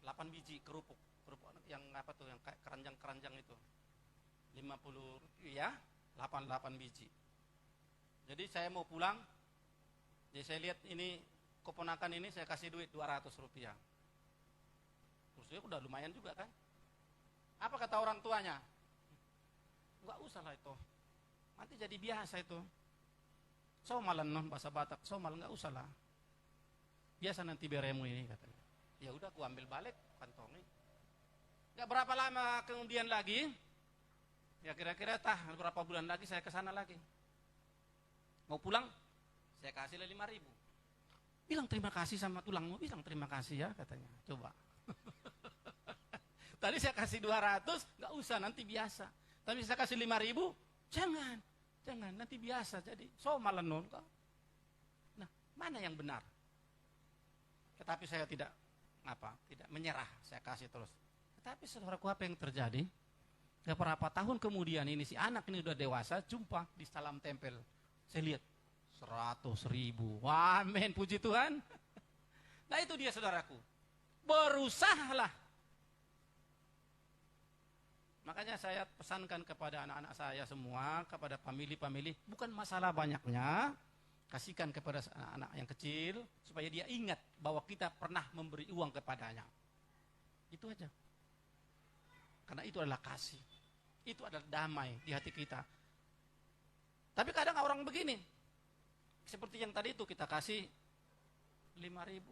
8 biji kerupuk yang apa tuh, yang kayak keranjang-keranjang itu, 50 rupiah, 8 biji. Jadi saya mau pulang, jadi saya lihat ini keponakan ini saya kasih duit 200 rupiah. Terus ya udah lumayan juga kan. Apa kata orang tuanya? Enggak usah lah itu, nanti jadi biasa itu. Somalan non bahasa Batak, somal enggak usah lah. Biasa nanti beremu ini katanya. Ya udah aku ambil balik kantongi. Enggak berapa lama kemudian lagi, ya kira-kira berapa bulan lagi saya ke sana lagi. Mau pulang, saya kasih 5.000. Bilang terima kasih sama tulangmu, bilang terima kasih ya katanya. Coba. Tadi saya kasih 200, enggak usah nanti biasa. Tapi saya kasih 5.000, jangan nanti biasa jadi somalan non. Nah, mana yang benar? Tetapi saya tidak menyerah, saya kasih terus. Tetapi saudaraku, apa yang terjadi? Beberapa tahun kemudian ini si anak ini udah dewasa, jumpa di salam tempel. Saya lihat 100.000. Wah, amin, puji Tuhan. Nah itu dia saudaraku. Berusahalah. Makanya saya pesankan kepada anak-anak saya semua, kepada family, bukan masalah banyaknya, kasihkan kepada anak-anak yang kecil, supaya dia ingat bahwa kita pernah memberi uang kepadanya. Itu aja. Karena itu adalah kasih. Itu adalah damai di hati kita. Tapi kadang orang begini, seperti yang tadi itu kita kasih 5.000.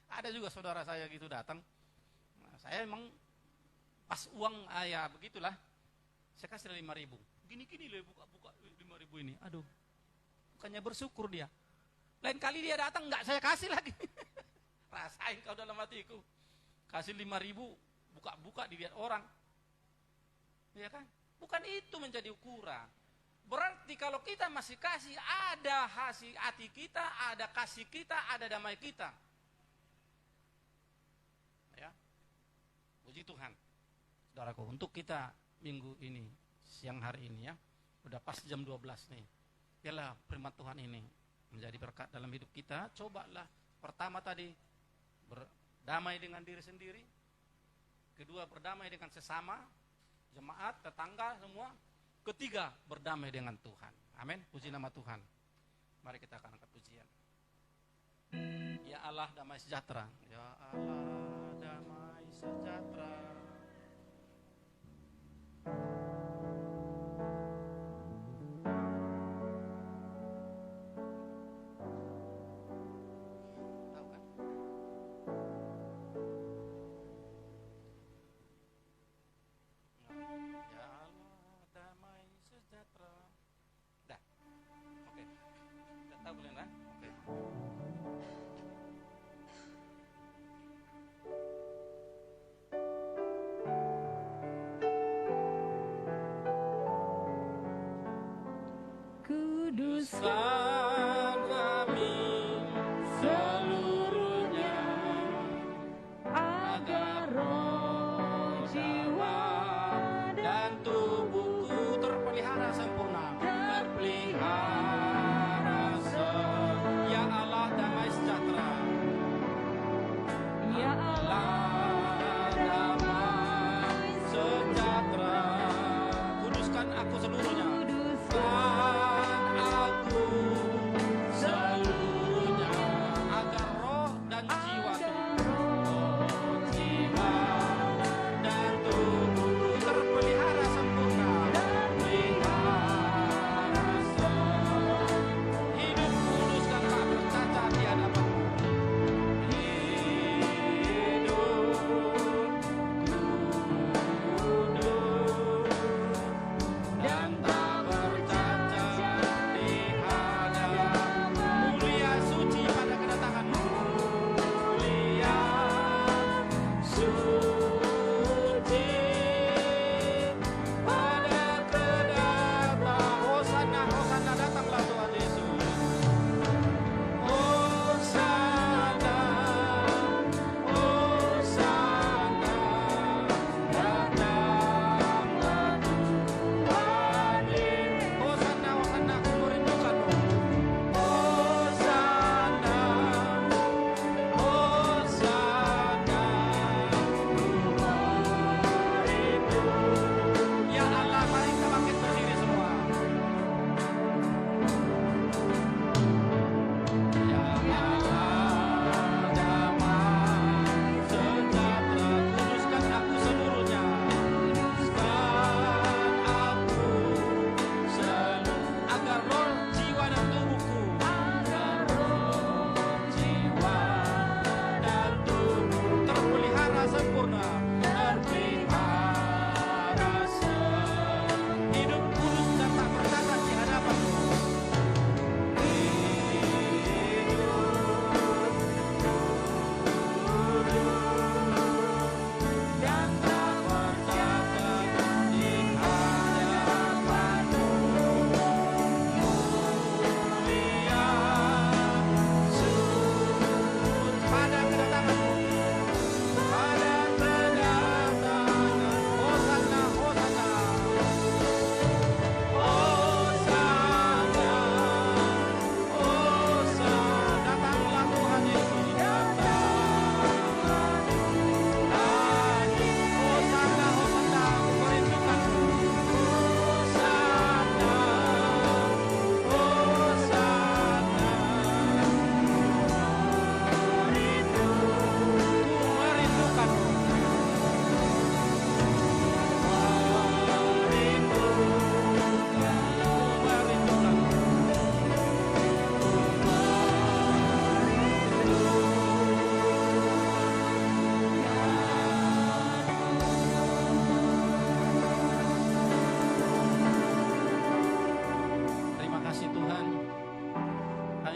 Ada juga saudara saya gitu datang. Nah, saya emang pas uang ya begitulah, saya kasih 5.000. Gini loh buka 5.000 ini. Aduh, bukannya bersyukur dia. Lain kali dia datang nggak saya kasih lagi. Rasain kau dalam hatiku. Kasih 5.000, buka dilihat orang. Ya kan? Bukan itu menjadi ukuran. Berarti kalau kita masih kasih, ada hasil hati kita, ada kasih kita, ada damai kita. Ya. Puji Tuhan. Saudaraku, untuk kita minggu ini, siang hari ini ya, udah pas jam 12 nih. Biarlah firman Tuhan ini menjadi berkat dalam hidup kita. Cobalah pertama tadi berdamai dengan diri sendiri. Kedua, berdamai dengan sesama, jemaat, tetangga semua. Ketiga, berdamai dengan Tuhan. Amin. Puji nama Tuhan. Mari kita akan angkat pujian. Ya Allah damai sejahtera. Ya Allah damai sejahtera. Kuduskan kami seluruhnya, agar roh, jiwa, dan tubuhku terpelihara sempurna. Terpelihara sempurna. Ya Allah damai sejahtera. Ya Allah damai sejahtera. Kuduskan aku seluruhnya.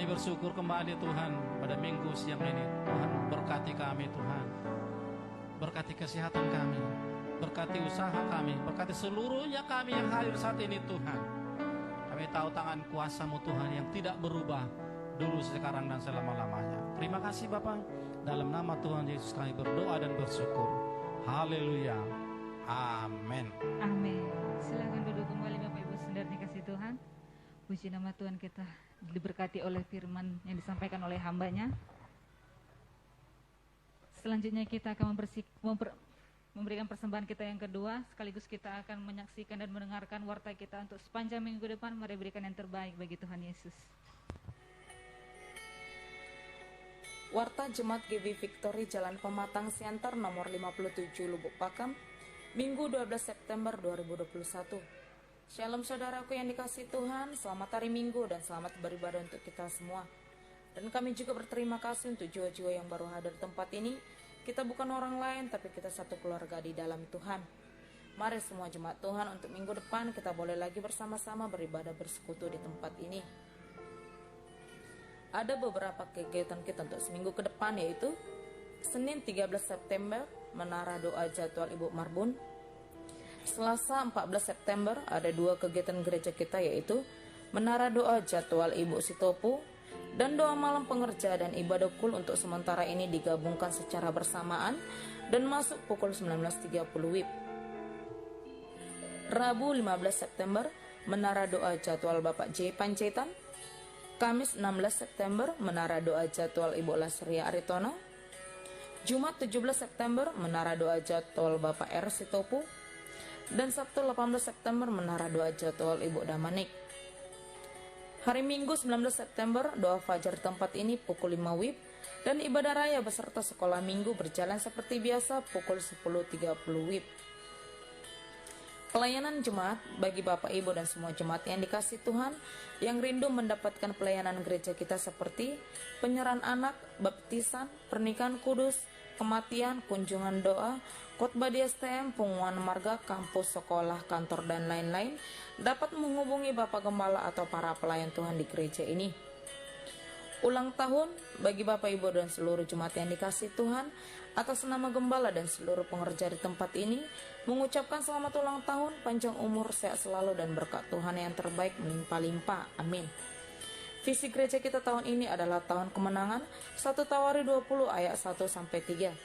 Bersyukur kembali Tuhan pada minggu siang ini. Tuhan berkati kami Tuhan, berkati kesehatan kami, berkati usaha kami, berkati seluruhnya kami yang hadir saat ini Tuhan. Kami tahu tangan kuasa-Mu Tuhan yang tidak berubah dulu, sekarang, dan selama-lamanya. Terima kasih Bapa. Dalam nama Tuhan Yesus kami berdoa dan bersyukur. Haleluya. Amin. Amin. Silakan duduk kembali Bapak Ibu saudara dikasih Tuhan. Puji nama Tuhan, kita diberkati oleh firman yang disampaikan oleh hambanya. Selanjutnya kita akan memberikan persembahan kita yang kedua, sekaligus kita akan menyaksikan dan mendengarkan warta kita untuk sepanjang minggu depan. Mari berikan yang terbaik bagi Tuhan Yesus. Warta Jemaat GB Victory Jalan Pematang Siantar nomor 57 Lubuk Pakam, Minggu 12 September 2021. Shalom saudaraku yang dikasihi Tuhan, selamat hari Minggu dan selamat beribadah untuk kita semua. Dan kami juga berterima kasih untuk jiwa-jiwa yang baru hadir di tempat ini. Kita bukan orang lain, tapi kita satu keluarga di dalam Tuhan. Mari semua jemaat Tuhan, untuk minggu depan kita boleh lagi bersama-sama beribadah bersekutu di tempat ini. Ada beberapa kegiatan kita untuk seminggu ke depan, yaitu Senin 13 September, Menara Doa Jadwal Ibu Marbun. Selasa 14 September, ada 2 kegiatan gereja kita, yaitu Menara Doa Jadwal Ibu Sitopu, dan doa malam pengerja dan ibadah kul untuk sementara ini digabungkan secara bersamaan dan masuk pukul 19.30 WIB. Rabu 15 September, Menara Doa Jadwal Bapak J. Panjaitan. Kamis 16 September, Menara Doa Jadwal Ibu Lasria Aritono. Jumat 17 September, Menara Doa Jadwal Bapak R. Sitopu. Dan Sabtu 18 September, Menara Doa Jadwal Ibu Damanik. Hari Minggu 19 September, doa fajar tempat ini pukul 5 WIB dan ibadah raya beserta sekolah minggu berjalan seperti biasa pukul 10.30 WIB. Pelayanan jemaat bagi Bapak Ibu dan semua jemaat yang dikasihi Tuhan yang rindu mendapatkan pelayanan gereja kita seperti penyerahan anak, baptisan, pernikahan kudus, kematian, kunjungan doa, khotbah di STM, pengumuman marga, kampus, sekolah, kantor, dan lain-lain, dapat menghubungi Bapak Gembala atau para pelayan Tuhan di gereja ini. Ulang tahun bagi Bapak Ibu dan seluruh jemaat yang dikasihi Tuhan, atas nama Gembala dan seluruh pengerja di tempat ini, mengucapkan selamat ulang tahun, panjang umur, sehat selalu, dan berkat Tuhan yang terbaik melimpah-limpah. Amin. Visi gereja kita tahun ini adalah tahun kemenangan, 1 Tawari 20 ayat 1-3.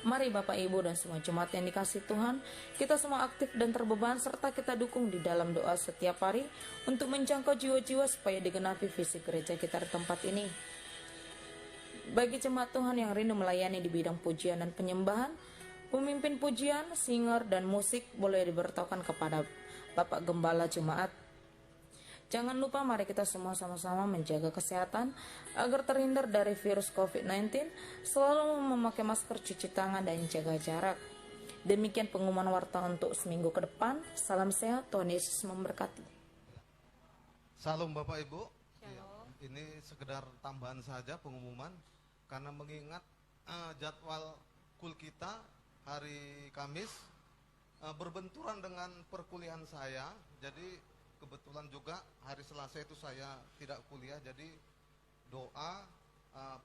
Mari Bapak Ibu dan semua jemaat yang dikasihi Tuhan, kita semua aktif dan terbeban serta kita dukung di dalam doa setiap hari untuk menjangkau jiwa-jiwa supaya digenapi visi gereja kita di tempat ini. Bagi jemaat Tuhan yang rindu melayani di bidang pujian dan penyembahan, pemimpin pujian, singer, dan musik boleh diberitahukan kepada Bapak Gembala Jemaat. Jangan lupa mari kita semua sama-sama menjaga kesehatan agar terhindar dari virus COVID-19, selalu memakai masker, cuci tangan, dan jaga jarak. Demikian pengumuman warta untuk seminggu ke depan. Salam sehat, Tuhan Yesus memberkati. Salam Bapak Ibu. Shalom. Ini sekedar tambahan saja pengumuman, karena mengingat jadwal kul kita hari Kamis berbenturan dengan perkuliahan saya, jadi kebetulan juga hari Selasa itu saya tidak kuliah, jadi doa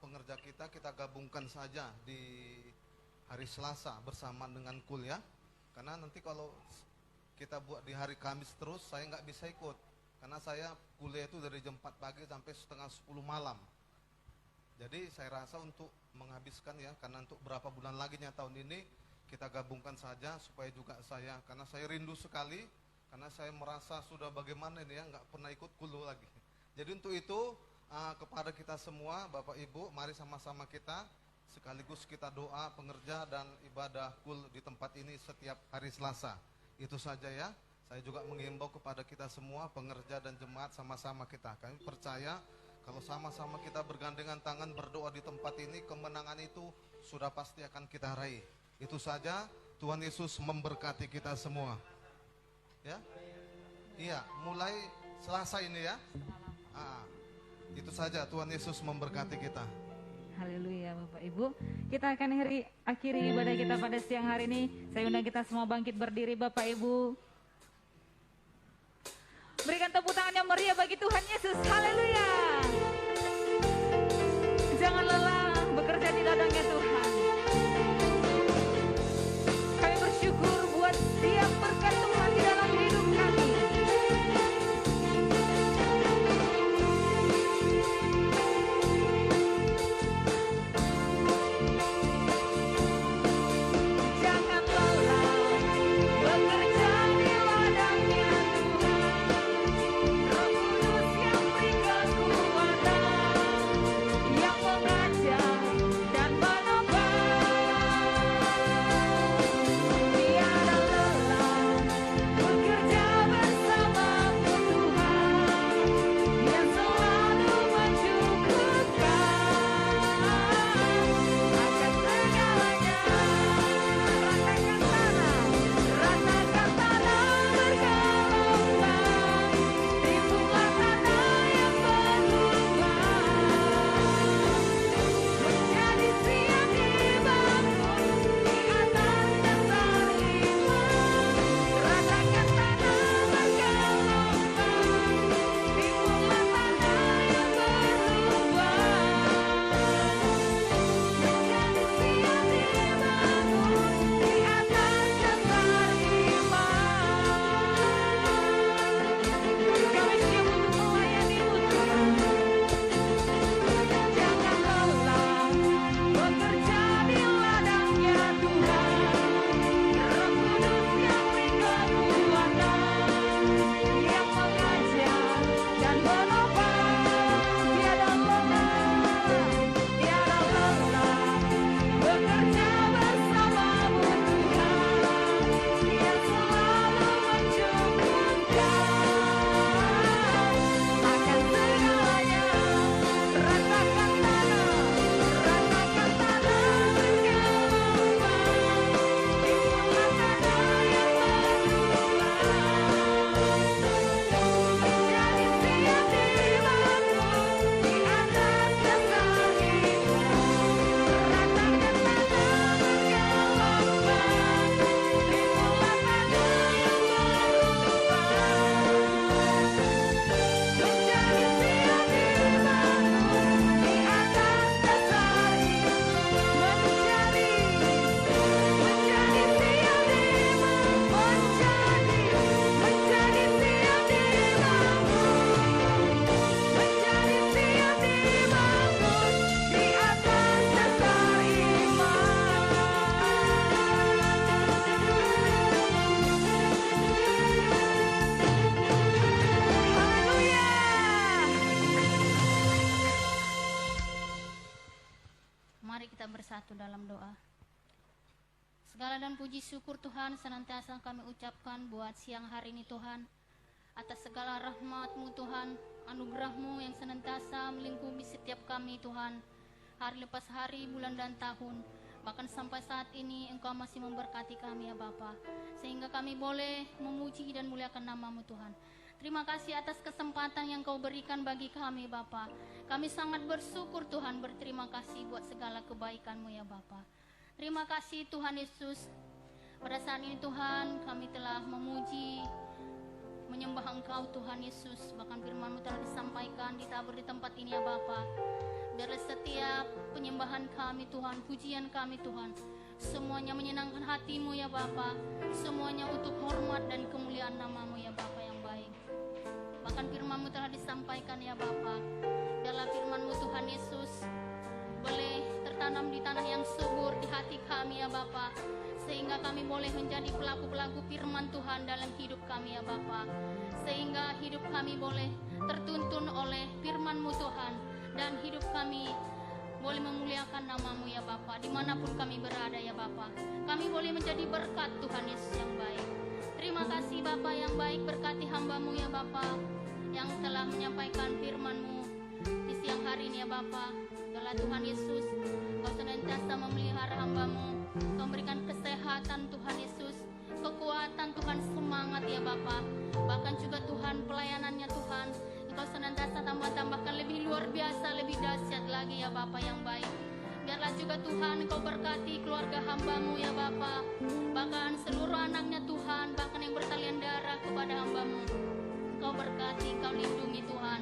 pengerja kita gabungkan saja di hari Selasa bersamaan dengan kuliah, karena nanti kalau kita buat di hari Kamis terus saya nggak bisa ikut, karena saya kuliah itu dari jam 4 pagi sampai setengah 10 malam. Jadi saya rasa untuk menghabiskan ya, karena untuk berapa bulan lagi tahun ini kita gabungkan saja supaya juga saya, karena saya rindu sekali. Karena saya merasa sudah bagaimana ini ya, nggak pernah ikut kul lagi. Jadi untuk itu kepada kita semua Bapak Ibu, mari sama-sama kita sekaligus kita doa pengerja dan ibadah kul di tempat ini setiap hari Selasa. Itu saja ya. Saya juga menghimbau kepada kita semua pengerja dan jemaat, sama-sama kita. Kami percaya kalau sama-sama kita bergandengan tangan berdoa di tempat ini, kemenangan itu sudah pasti akan kita raih. Itu saja. Tuhan Yesus memberkati kita semua. Ya, iya, mulai Selasa ini ya. Itu saja, Tuhan Yesus memberkati kita. Haleluya Bapak Ibu. Kita akan akhiri ibadah kita pada siang hari ini. Saya undang kita semua bangkit berdiri Bapak Ibu. Berikan tepuk tangan yang meriah bagi Tuhan Yesus. Haleluya. Jangan lelah bekerja di ladangnya Tuhan. Kami bersyukur buat setiap berkat Tuhan di dalam hidup kami. Jangan lelah bekerja di ladangnya Tuhan. Roh Kudus yang berikan kuasa. dalam doa. Segala dan puji syukur Tuhan senantiasa kami ucapkan buat siang hari ini Tuhan, atas segala rahmat-Mu Tuhan, anugerah-Mu yang senantiasa melingkupi setiap kami Tuhan, hari lepas hari, bulan dan tahun. Bahkan sampai saat ini Engkau masih memberkati kami ya Bapa, sehingga kami boleh memuji dan muliakan nama-Mu Tuhan. Terima kasih atas kesempatan yang Kau berikan bagi kami Bapa. Kami sangat bersyukur Tuhan, berterima kasih buat segala kebaikan-Mu ya Bapa. Terima kasih Tuhan Yesus. Pada saat ini Tuhan kami telah memuji, menyembah Engkau Tuhan Yesus. Bahkan firman-Mu telah disampaikan, ditabur di tempat ini ya Bapa. Biarlah setiap penyembahan kami Tuhan, pujian kami Tuhan, semuanya menyenangkan hati-Mu ya Bapa. Semuanya untuk hormat dan kemuliaan nama-Mu ya Bapa yang baik. Bahkan firman-Mu telah disampaikan ya Bapa. Biarlah firman-Mu Tuhan Yesus boleh tertanam di tanah yang subur di hati kami ya Bapa, sehingga kami boleh menjadi pelaku-pelaku firman Tuhan dalam hidup kami ya Bapa, sehingga hidup kami boleh tertuntun oleh firman-Mu Tuhan, dan hidup kami boleh memuliakan nama-Mu ya Bapa, dimanapun kami berada ya Bapa. Kami boleh menjadi berkat Tuhan Yesus yang baik. Terima kasih Bapa yang baik, berkati hamba-Mu ya Bapa, yang telah menyampaikan firman-Mu di siang hari ini ya Bapa. Biarlah Tuhan Yesus, Kau senantiasa memelihara hamba-Mu, Kau memberikan kesehatan Tuhan Yesus, kekuatan Tuhan, semangat ya Bapa. Bahkan juga Tuhan pelayanannya Tuhan, Kau senantiasa tambah-tambahkan lebih luar biasa, lebih dahsyat lagi ya Bapa yang baik. Biarlah juga Tuhan Kau berkati keluarga hamba-Mu ya Bapa, bahkan seluruh anaknya Tuhan, bahkan yang bertalian darah kepada hamba-Mu. Kau berkati, Kau lindungi Tuhan,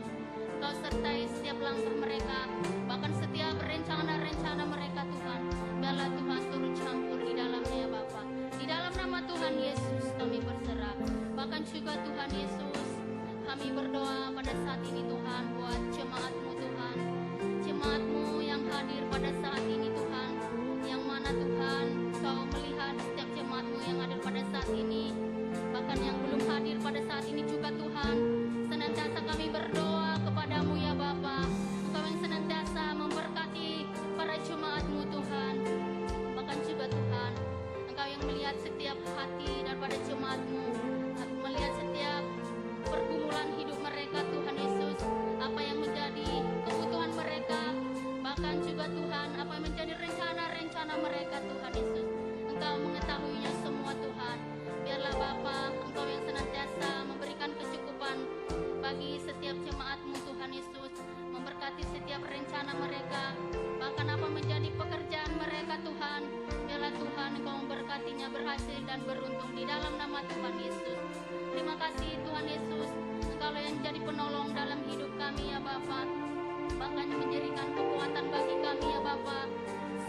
Kau sertai setiap langkah mereka, bahkan setiap rencana-rencana mereka Tuhan. Biarlah Tuhan turut campur di dalamnya ya Bapa. Di dalam nama Tuhan Yesus kami berserah. Bahkan juga Tuhan Yesus, kami berdoa pada saat ini Tuhan buat jemaat-Mu Tuhan, jemaat-Mu yang hadir pada saat ini Tuhan, yang mana Tuhan Kau melihat setiap jemaat-Mu yang hadir pada saat ini, bahkan yang belum hadir pada saat ini juga Tuhan. Senantiasa kami berdoa kepadamu ya Bapa, Engkau yang senantiasa memberkati para jemaat-Mu Tuhan. Bahkan juga Tuhan, Engkau yang melihat setiap hati daripada jemaat-Mu, melihat setiap pergumulan hidup mereka Tuhan Yesus, apa yang menjadi kebutuhan mereka, bahkan juga Tuhan apa yang menjadi rencana-rencana mereka Tuhan Yesus. Engkau mengetahuinya semua Tuhan. Biarlah Bapa, Engkau yang senantiasa memberikan kecukupan bagi setiap jemaat-Mu Tuhan Yesus, memberkati setiap rencana mereka, bahkan apa menjadi pekerjaan mereka Tuhan. Biarlah Tuhan Engkau memberkatinya berhasil dan beruntung di dalam nama Tuhan Yesus. Terima kasih Tuhan Yesus, Engkau yang jadi penolong dalam hidup kami ya Bapa, bahkan menjadikan kekuatan bagi kami ya Bapa,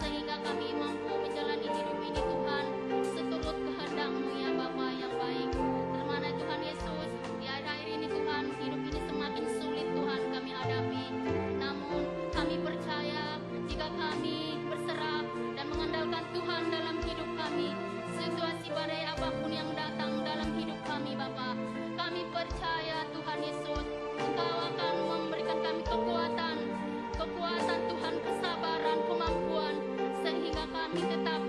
sehingga kami mampu menjalani hidup ini Tuhan seturut kehendak-Mu ya Bapa yang baik. Terima Tuhan Yesus, di akhir-akhir ini Tuhan, hidup ini semakin sulit Tuhan kami hadapi. Namun kami percaya jika kami berserah dan mengandalkan Tuhan dalam hidup kami, situasi badai apapun yang datang dalam hidup kami Bapa, kami percaya Tuhan Yesus, Engkau akan memberikan kami kekuatan Tuhan, kesabaran, kemampuan, sehingga kami tetap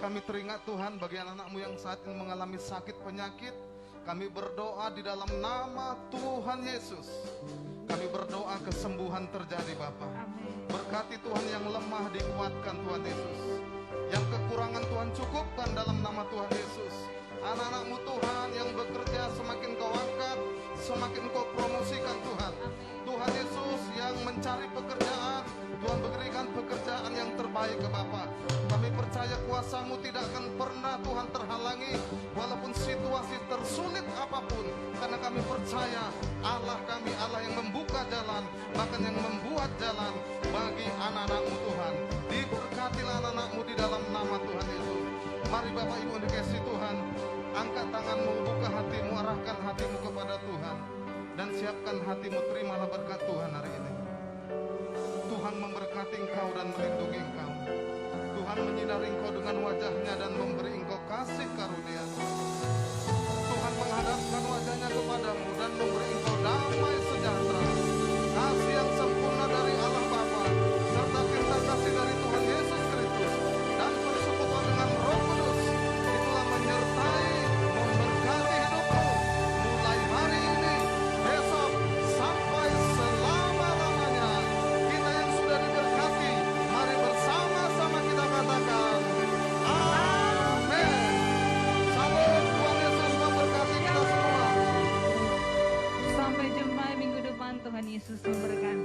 kami teringat Tuhan bagi anak-anak-Mu yang saat ini mengalami sakit penyakit. Kami berdoa di dalam nama Tuhan Yesus. Kami berdoa kesembuhan terjadi Bapa. Berkati Tuhan yang lemah dikuatkan Tuhan Yesus. Yang kekurangan Tuhan cukupkan dalam nama Tuhan Yesus. Anak-anak-Mu Tuhan yang bekerja semakin Kau angkat, semakin Kau promosikan Tuhan. Tuhan Yesus yang mencari pekerjaan, Tuhan berikan pekerjaan yang terbaik ke Bapa. Kami percaya kuasa-Mu tidak akan pernah Tuhan terhalangi, walaupun situasi tersulit apapun. Karena kami percaya Allah kami, Allah yang membuka jalan, bahkan yang membuat jalan bagi anak-anak-Mu Tuhan. Diberkatilah anak-anak-Mu di dalam nama Tuhan Yesus. Mari Bapak Ibu dikasihi Tuhan, angkat tangan-Mu, buka hati-Mu, arahkan hati-Mu kepada Tuhan. Dan siapkan hati-Mu, terimalah berkat Tuhan hari ini. Tuhan memberkati engkau dan melindungi engkau. Tuhan menyinari engkau dengan wajahnya dan memberi engkau kasih karunia. Tuhan menghadapkan wajahnya kepadamu dan memberi engkau damai sejahtera. Kasih yang sempurna dari Allah Bapa, serta cinta kasih dari Tuhan Yesus Kristus, dan persekutuan dengan Roh Kudus, itulah menyertai, memberkati hidupmu, mulai hari ini, besok, sampai selama-lamanya. Kita yang sudah diberkati, mari bersama-sama kita katakan, Amin. Salam, Tuhan Yesus memberkati kita semua. Sampai jumpa minggu depan. Tuhan Yesus memberkati.